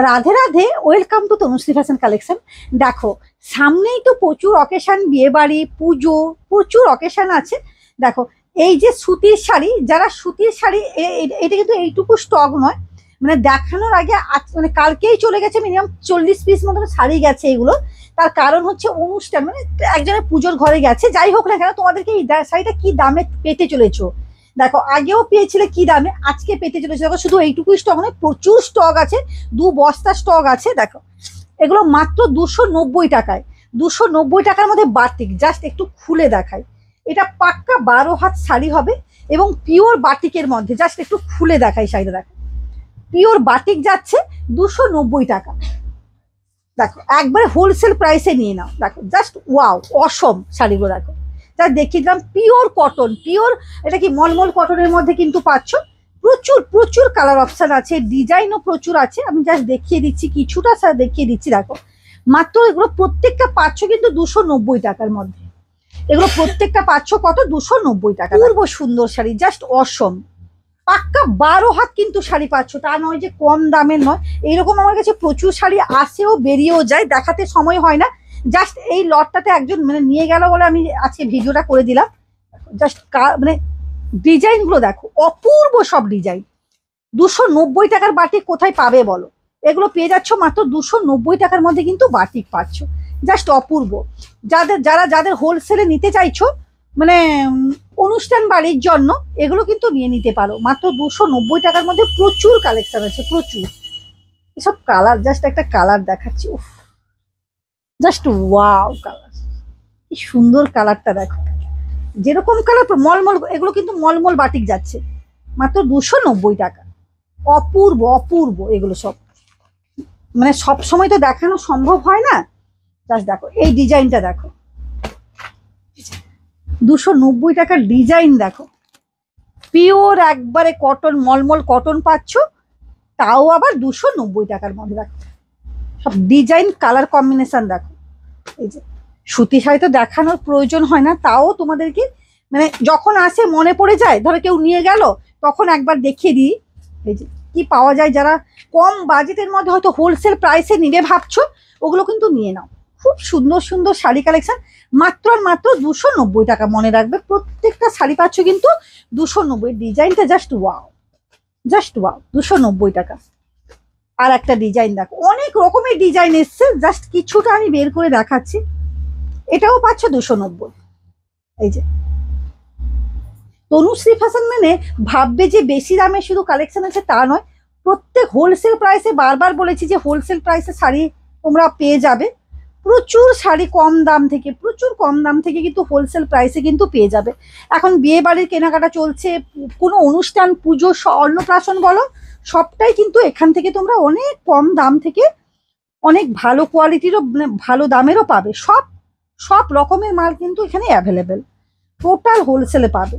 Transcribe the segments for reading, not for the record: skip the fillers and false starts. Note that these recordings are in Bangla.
Radhe Radhe, welcome to Tanushree fashion collection. দেখো, সামনেই তো প্রচুর অকেশন, বিয়ে বাড়ি, পুজো, প্রচুর অকেশন আছে। দেখো, এই যে সুতির শাড়ি, যারা সুতির শাড়ি, এটা কিন্তু এইটুকু স্টক নয়, মানে দেখানোর আগে মানে কালকেই চলে গেছে মিনিমাম 40 পিস মতো শাড়ি গেছে এগুলো। তার কারণ হচ্ছে অনুষ্ঠান, মানে একজনের পুজোর ঘরে গেছে। যাই হোক না কেন, তোমাদেরকে এই শাড়িটা কি দামে পেতে চলেছো দেখো, আগেও পেয়েছিলে কি দামে, আজকে পেতে চলেছে দেখো। শুধু এইটুকুই স্টক নয়, প্রচুর স্টক আছে, 2 বস্তা স্টক আছে। দেখো, এগুলো মাত্র 290 টাকায়, 290 টাকার মধ্যে বাটিক। জাস্ট একটু খুলে দেখাই, এটা পাক্কা 12 হাত শাড়ি হবে এবং পিওর বাটিকের মধ্যে। জাস্ট একটু খুলে দেখাই শাড়িটা। দেখো, পিওর বাটিক যাচ্ছে 290 টাকা। দেখো, একবারে হোলসেল প্রাইসে নিয়ে নাও। দেখো, জাস্ট ওয়াও, অসম শাড়িগুলো। দেখো, যা দেখিয়ে দিলাম, পিওর কটন, পিওর, এটা কি মলমল কটনের মধ্যে কিন্তু পাচ্ছ। প্রচুর প্রচুর কালার অপশন আছে, ডিজাইনও প্রচুর আছে। আমি জাস্ট দেখিয়ে দিচ্ছি, কিছুটা স্যার দেখিয়ে দিচ্ছি। দেখো, মাত্র এগুলো প্রত্যেকটা পাচ্ছ কিন্তু 290 টাকার মধ্যে। এগুলো প্রত্যেকটা পাচ্ছ কত? 290 টাকা। পূর্ব সুন্দর শাড়ি, জাস্ট অসম, পাক্কা 12 হাত কিন্তু শাড়ি পাচ্ছ। তা নয় যে কম দামের নয়। এইরকম আমার কাছে প্রচুর শাড়ি আসেও বেরিয়েও যায়, দেখাতে সময় হয় না। জাস্ট এই লটটাতে একজন মানে নিয়ে গেল বলে আমি আজকে ভিডিওটা করে দিলাম। জাস্ট মানে ডিজাইন গুলো দেখো, অপূর্ব সব ডিজাইন। 290 টাকার বাটিক কোথায় পাবে বলো? এগুলো পেয়ে যাচ্ছ মাত্র 290 টাকার মধ্যে কিন্তু বাটিক পাচ্ছ। জাস্ট অপূর্ব। যাদের হোলসেলে নিতে চাইছো, মানে অনুষ্ঠান বাড়ির জন্য, এগুলো কিন্তু নিয়ে নিতে পারো মাত্র 290 টাকার মধ্যে। প্রচুর কালেকশন আছে, প্রচুর। এসব কালার, জাস্ট একটা কালার দেখাচ্ছি, উফ, জাস্ট ওয়াও কালার, কি সুন্দর কালারটা। দেখো, যেরকম কালার মলমল, এগুলো কিন্তু মলমল বাটিক যাচ্ছে মাত্র 290 টাকা। অপূর্ব অপূর্ব এগুলো সব, মানে সব সময় তো দেখানো সম্ভব হয় না। জাস্ট দেখো এই ডিজাইনটা, দেখো 290 টাকার ডিজাইন। দেখো, পিওর একবারে কটন, মলমল কটন পাচ্ছ, তাও আবার 290 টাকার মধ্যে। দেখো, সব ডিজাইন, কালার কম্বিনেশন দেখো। এই যে সুতি শাড়ি তো দেখানোর প্রয়োজন হয় না, তাও তোমাদেরকে মানে যখন আসে মনে পড়ে যায়, ধরো কেউ নিয়ে গেল, তখন একবার দেখিয়ে দিই এই যে কি পাওয়া যায়। যারা কম বাজেটের মধ্যে হয়তো হোলসেল প্রাইসে নিবে ভাবছো, ওগুলো কিন্তু নিয়ে নাও। খুব সুন্দর সুন্দর শাড়ি কালেকশন, মাত্র আর মাত্র 290 টাকা। মনে রাখবে, প্রত্যেকটা শাড়ি পাচ্ছ কিন্তু 290। ডিজাইনটা জাস্ট ওয়াও, জাস্ট ওয়াও, 290 টাকা। আর একটা ডিজাইন দেখো, অনেক রকমের ডিজাইন এসছে, জাস্ট কিছুটা আমি বের করে দেখাচ্ছি। এটাও পাচ্ছ 290। এই যে তনুশ্রী ফ্যাশন মানে ভাববে যে বেশি দামে শুধু কালেকশন আছে, তা নয়। প্রত্যেক হোলসেল প্রাইসে, বারবার বলেছি যে হোলসেল প্রাইসে শাড়ি তোমরা পেয়ে যাবে। প্রচুর শাড়ি কম দাম থেকে, প্রচুর কম দাম থেকে কিন্তু হোলসেল প্রাইসে কিন্তু পেয়ে যাবে। এখন বিয়ে বাড়ির কেনাকাটা চলছে, কোনো অনুষ্ঠান, পুজো, অন্নপ্রাশন বলো, সবটাই কিন্তু এখান থেকে তোমরা অনেক কম দাম থেকে অনেক ভালো কোয়ালিটিরও, মানে ভালো দামেরও পাবে। সব সব রকমের মাল কিন্তু এখানে অ্যাভেলেবেল, টোটাল হোলসেলে পাবে।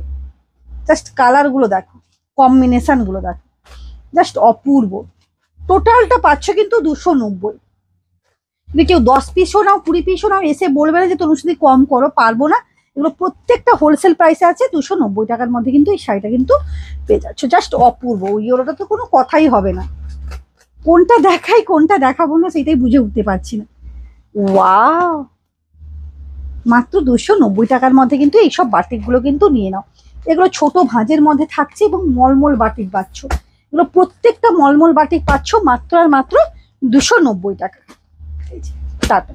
জাস্ট কালারগুলো দেখো, কম্বিনেশনগুলো দেখো, জাস্ট অপূর্ব। টোটালটা পাচ্ছ কিন্তু 290। যদি কেউ 10 পিসও নাও, 20 পিসও নাও, এসে বলবে না যে তনুশ্রী কম করো, পারবো না। এগুলো প্রত্যেকটা হোলসেল প্রাইসে আছে 290 টাকার মধ্যে কিন্তু এই শাড়িটা কিন্তু পেয়ে যাচ্ছ। জাস্ট অপূর্ব, ওটা তো কোনো কথাই হবে না। কোনটা দেখাই কোনটা দেখাবো না সেটাই বুঝে উঠতে পারছি না। ওয়াও, মাত্র 290 টাকার মধ্যে কিন্তু এইসব বাটিকগুলো কিন্তু নিয়ে নাও। এগুলো ছোট ভাঁজের মধ্যে থাকছে এবং মলমল বাটিক পাচ্ছ। এগুলো প্রত্যেকটা মলমল বাটিক পাচ্ছ মাত্র আর মাত্র 290 টাকা। টাটা।